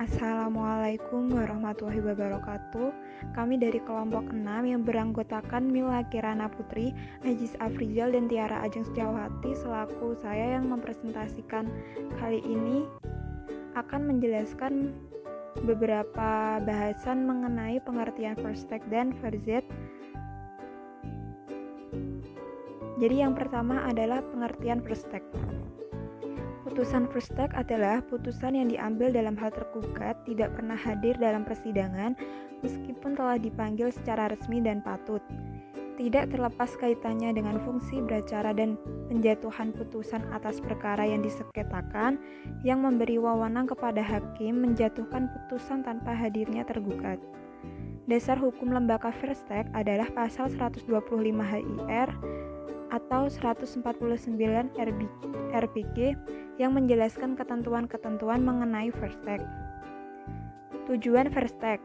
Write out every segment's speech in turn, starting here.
Assalamualaikum warahmatullahi wabarakatuh. Kami dari kelompok 6 yang beranggotakan Mila Kirana Putri, Ajis Afrizal, dan Tiara Ajeng Setiawati selaku saya yang mempresentasikan kali ini akan menjelaskan beberapa bahasan mengenai pengertian first take dan verzet. Jadi yang pertama adalah pengertian first take. Putusan first take adalah putusan yang diambil dalam hal tergugat tidak pernah hadir dalam persidangan meskipun telah dipanggil secara resmi dan patut. Tidak terlepas kaitannya dengan fungsi beracara dan penjatuhan putusan atas perkara yang disengketakan yang memberi wewenang kepada hakim menjatuhkan putusan tanpa hadirnya tergugat. Dasar hukum lembaga first take adalah pasal 125 HIR atau 149 RPG yang menjelaskan ketentuan-ketentuan mengenai first take. Tujuan first take.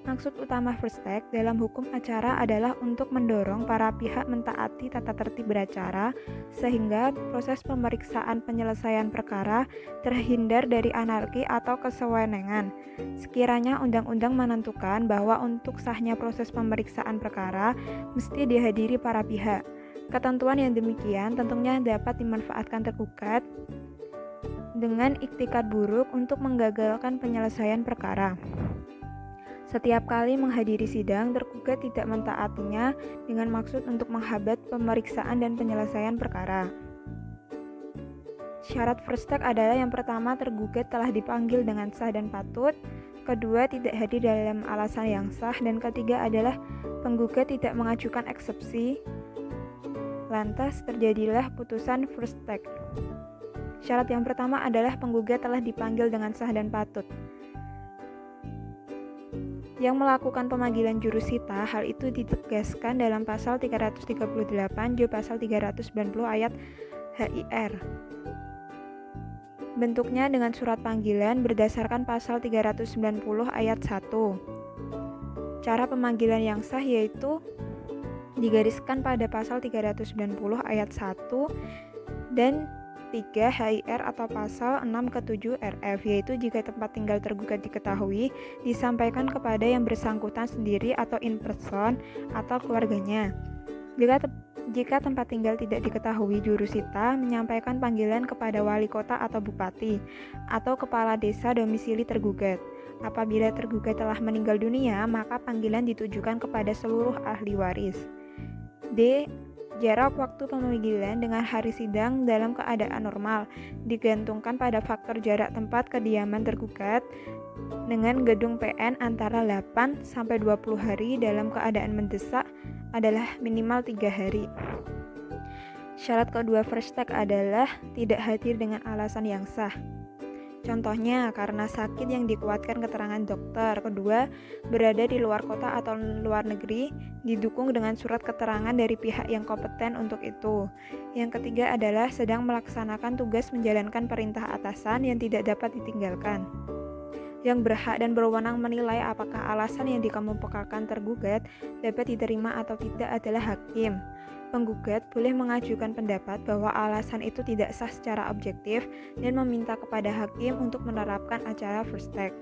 Maksud utama first take dalam hukum acara adalah untuk mendorong para pihak mentaati tata tertib beracara sehingga proses pemeriksaan penyelesaian perkara terhindar dari anarki atau kesewenengan. Sekiranya undang-undang menentukan bahwa untuk sahnya proses pemeriksaan perkara mesti dihadiri para pihak. Ketentuan yang demikian tentunya dapat dimanfaatkan tergugat dengan iktikad buruk untuk menggagalkan penyelesaian perkara. Setiap kali menghadiri sidang, tergugat tidak mentaatinya dengan maksud untuk menghambat pemeriksaan dan penyelesaian perkara. Syarat first take adalah yang pertama, tergugat telah dipanggil dengan sah dan patut, kedua, tidak hadir dalam alasan yang sah, dan ketiga adalah penggugat tidak mengajukan eksepsi. Lantas terjadilah putusan first take. Syarat yang pertama adalah penggugat telah dipanggil dengan sah dan patut. Yang melakukan pemanggilan jurusita, hal itu ditegaskan dalam pasal 338 J pasal 390 ayat HIR. Bentuknya dengan surat panggilan berdasarkan pasal 390 ayat 1. Cara pemanggilan yang sah yaitu digariskan pada pasal 390 ayat 1 dan 3 HIR atau pasal 6 ke 7 RF, yaitu jika tempat tinggal tergugat diketahui, disampaikan kepada yang bersangkutan sendiri atau in person atau keluarganya. Jika tempat tinggal tidak diketahui, jurusita menyampaikan panggilan kepada wali kota atau bupati atau kepala desa domisili tergugat. Apabila tergugat telah meninggal dunia, maka panggilan ditujukan kepada seluruh ahli waris. D. Jarak waktu pemanggilan dengan hari sidang dalam keadaan normal digantungkan pada faktor jarak tempat kediaman tergugat dengan gedung PN antara 8 sampai 20 hari, dalam keadaan mendesak adalah minimal 3 hari. Syarat kedua first take adalah tidak hadir dengan alasan yang sah. Contohnya, karena sakit yang dikuatkan keterangan dokter. Kedua, berada di luar kota atau luar negeri, didukung dengan surat keterangan dari pihak yang kompeten untuk itu. Yang ketiga adalah sedang melaksanakan tugas menjalankan perintah atasan yang tidak dapat ditinggalkan. Yang berhak dan berwenang menilai apakah alasan yang dikemukakan tergugat dapat diterima atau tidak adalah hakim. Penggugat boleh mengajukan pendapat bahwa alasan itu tidak sah secara objektif dan meminta kepada hakim untuk menerapkan acara first take.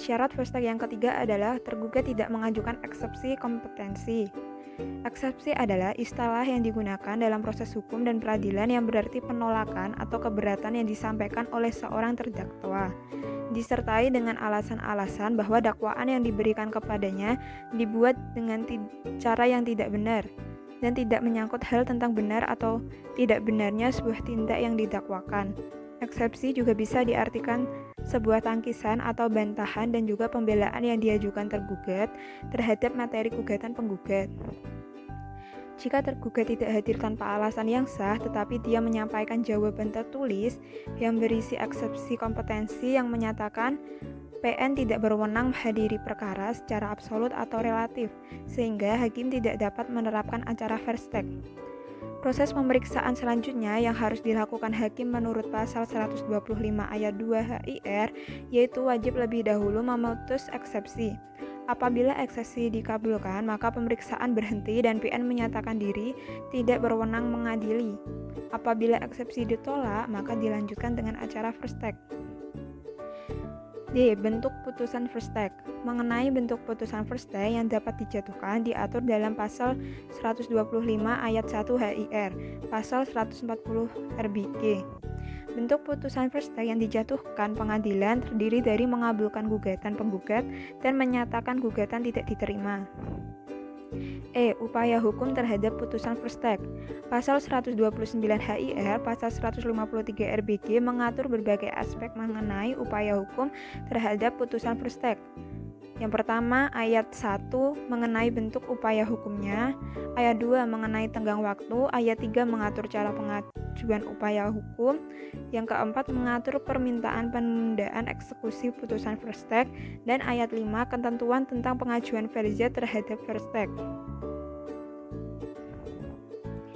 Syarat first take yang ketiga adalah tergugat tidak mengajukan eksepsi kompetensi. Eksepsi adalah istilah yang digunakan dalam proses hukum dan peradilan yang berarti penolakan atau keberatan yang disampaikan oleh seorang terdakwa, disertai dengan alasan-alasan bahwa dakwaan yang diberikan kepadanya dibuat dengan cara yang tidak benar dan tidak menyangkut hal tentang benar atau tidak benarnya sebuah tindak yang didakwakan. Eksepsi juga bisa diartikan sebuah tangkisan atau bantahan dan juga pembelaan yang diajukan tergugat terhadap materi gugatan penggugat. Jika tergugat tidak hadir tanpa alasan yang sah, tetapi dia menyampaikan jawaban tertulis yang berisi eksepsi kompetensi yang menyatakan PN tidak berwenang menghadiri perkara secara absolut atau relatif, sehingga hakim tidak dapat menerapkan acara first take. Proses pemeriksaan selanjutnya yang harus dilakukan hakim menurut pasal 125 ayat 2 HIR yaitu wajib lebih dahulu memutus eksepsi. Apabila eksepsi dikabulkan, maka pemeriksaan berhenti dan PN menyatakan diri tidak berwenang mengadili. Apabila eksepsi ditolak, maka dilanjutkan dengan acara first take. D. Bentuk putusan Versteeg. Mengenai bentuk putusan Versteeg yang dapat dijatuhkan diatur dalam pasal 125 ayat 1 HIR, pasal 140 RBG. Bentuk putusan Versteeg yang dijatuhkan pengadilan terdiri dari mengabulkan gugatan penggugat dan menyatakan gugatan tidak diterima. Upaya hukum terhadap putusan Versteeg. Pasal 129 HIR, pasal 153 RBG mengatur berbagai aspek mengenai upaya hukum terhadap putusan Versteeg. Yang pertama, ayat 1 mengenai bentuk upaya hukumnya, ayat 2 mengenai tenggang waktu, ayat 3 mengatur cara pengajuan upaya hukum, yang keempat mengatur permintaan penundaan eksekusi putusan Versteeg, dan ayat 5 ketentuan tentang pengajuan verjat terhadap Versteeg.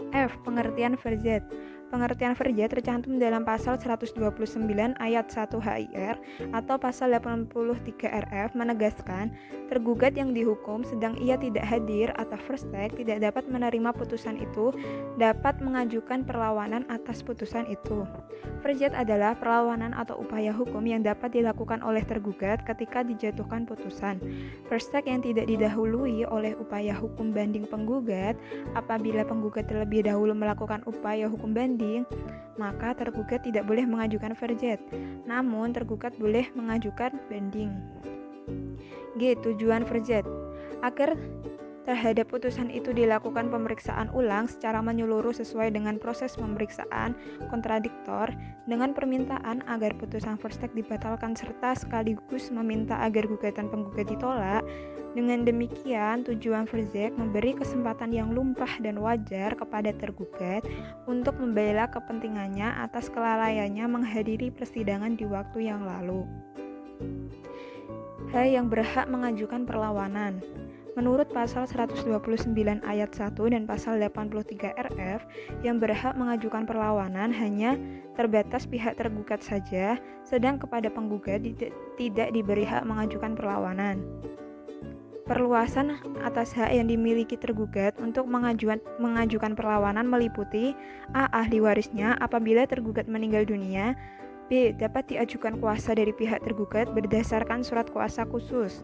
F. Pengertian verjat. Pengertian verjat tercantum dalam pasal 129 ayat 1 HIR atau pasal 83 RF menegaskan tergugat yang dihukum sedang ia tidak hadir atau Versteeg tidak dapat menerima putusan itu dapat mengajukan perlawanan atas putusan itu. Verjat adalah perlawanan atau upaya hukum yang dapat dilakukan oleh tergugat ketika dijatuhkan putusan. Versteeg yang tidak didahului oleh upaya hukum banding penggugat apabila penggugat terlebih dahulu melakukan upaya hukum banding, maka tergugat tidak boleh mengajukan verjat, namun tergugat boleh mengajukan banding. G. Tujuan verjat. Agar terhadap putusan itu dilakukan pemeriksaan ulang secara menyeluruh sesuai dengan proses pemeriksaan kontradiktor dengan permintaan agar putusan Versteeg dibatalkan serta sekaligus meminta agar gugatan penggugat ditolak. Dengan demikian, tujuan verjat memberi kesempatan yang lumrah dan wajar kepada tergugat untuk membela kepentingannya atas kelalaiannya menghadiri persidangan di waktu yang lalu. H. Yang berhak mengajukan perlawanan. Menurut pasal 129 ayat 1 dan pasal 83 RF, yang berhak mengajukan perlawanan hanya terbatas pihak tergugat saja, sedang kepada penggugat tidak diberi hak mengajukan perlawanan. Perluasan atas hak yang dimiliki tergugat untuk mengajukan perlawanan meliputi A. Ahli warisnya apabila tergugat meninggal dunia, B. Dapat diajukan kuasa dari pihak tergugat berdasarkan surat kuasa khusus.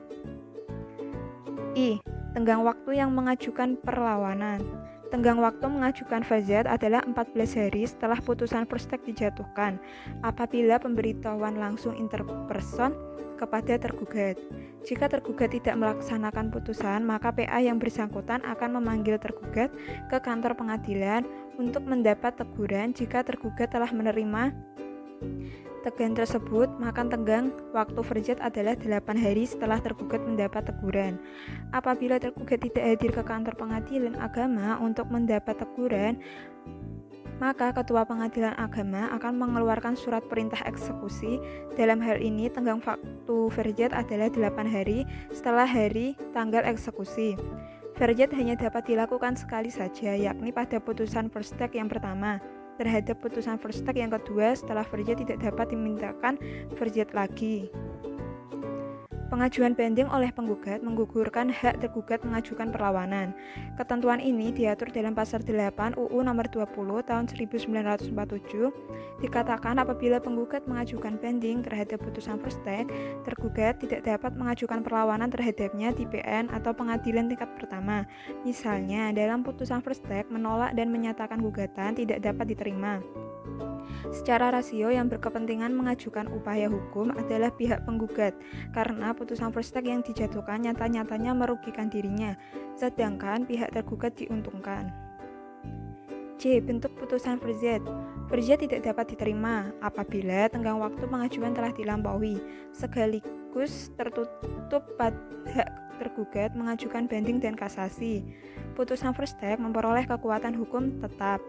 I. Tenggang waktu yang mengajukan perlawanan. Tenggang waktu mengajukan verjat adalah 14 hari setelah putusan Versteeg dijatuhkan apabila pemberitahuan langsung interperson kepada tergugat. Jika tergugat tidak melaksanakan putusan, maka PA yang bersangkutan akan memanggil tergugat ke kantor pengadilan untuk mendapat teguran. Jika tergugat telah menerima teguran tersebut, maka tenggang waktu verjat adalah 8 hari setelah tergugat mendapat teguran. Apabila tergugat tidak hadir ke kantor pengadilan agama untuk mendapat teguran, maka Ketua Pengadilan Agama akan mengeluarkan surat perintah eksekusi. Dalam hal ini, tenggang waktu verjat adalah 8 hari setelah hari tanggal eksekusi. Verjat hanya dapat dilakukan sekali saja, yakni pada putusan Versteeg yang pertama. Terhadap putusan Versteeg yang kedua, setelah verjat tidak dapat dimintakan verjat lagi. Pengajuan banding oleh penggugat menggugurkan hak tergugat mengajukan perlawanan. Ketentuan ini diatur dalam pasal 8 UU nomor 20 tahun 1947. Dikatakan apabila penggugat mengajukan banding terhadap putusan Versteeg, tergugat tidak dapat mengajukan perlawanan terhadapnya di PN atau pengadilan tingkat pertama. Misalnya, dalam putusan Versteeg menolak dan menyatakan gugatan tidak dapat diterima. Secara rasio yang berkepentingan mengajukan upaya hukum adalah pihak penggugat karena putusan Versteeg yang dijatuhkan nyata-nyatanya merugikan dirinya, sedangkan pihak tergugat diuntungkan. C. Bentuk putusan verjat. Verjat tidak dapat diterima apabila tenggang waktu pengajuan telah dilampaui, sekaligus tertutup pada hak tergugat mengajukan banding dan kasasi. Putusan Versteeg memperoleh kekuatan hukum tetap.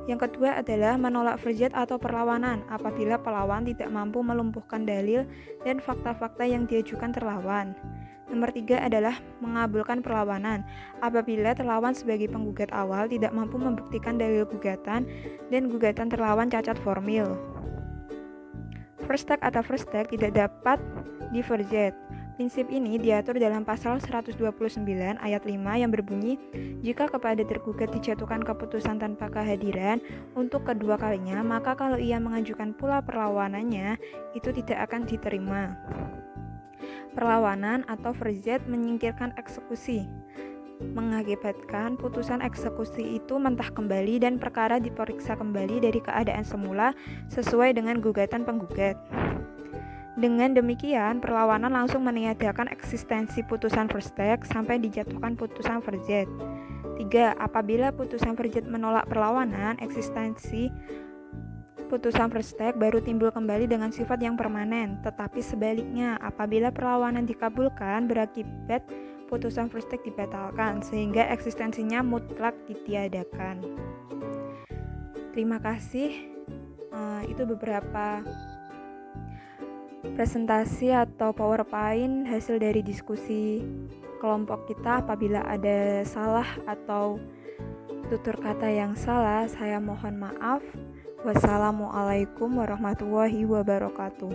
Yang kedua adalah menolak verjat atau perlawanan apabila pelawan tidak mampu melumpuhkan dalil dan fakta-fakta yang diajukan terlawan. Nomor 3 adalah mengabulkan perlawanan apabila terlawan sebagai penggugat awal tidak mampu membuktikan dalil gugatan dan gugatan terlawan cacat formil. Versteeg atau Versteeg tidak dapat diverjat. Prinsip ini diatur dalam pasal 129 ayat 5 yang berbunyi, jika kepada tergugat dijatuhkan keputusan tanpa kehadiran untuk kedua kalinya, maka kalau ia mengajukan pula perlawanannya, itu tidak akan diterima. Perlawanan atau verzet menyingkirkan eksekusi, mengakibatkan putusan eksekusi itu mentah kembali dan perkara diperiksa kembali dari keadaan semula sesuai dengan gugatan penggugat. Dengan demikian, perlawanan langsung meniadakan eksistensi putusan verzet sampai dijatuhkan putusan verzet. 3. Apabila putusan verzet menolak perlawanan, eksistensi putusan verzet baru timbul kembali dengan sifat yang permanen. Tetapi sebaliknya, apabila perlawanan dikabulkan, berakibat putusan verzet dibatalkan, sehingga eksistensinya mutlak ditiadakan. Terima kasih. Itu beberapa presentasi atau PowerPoint hasil dari diskusi kelompok kita. Apabila ada salah atau tutur kata yang salah, saya mohon maaf. Wassalamualaikum warahmatullahi wabarakatuh.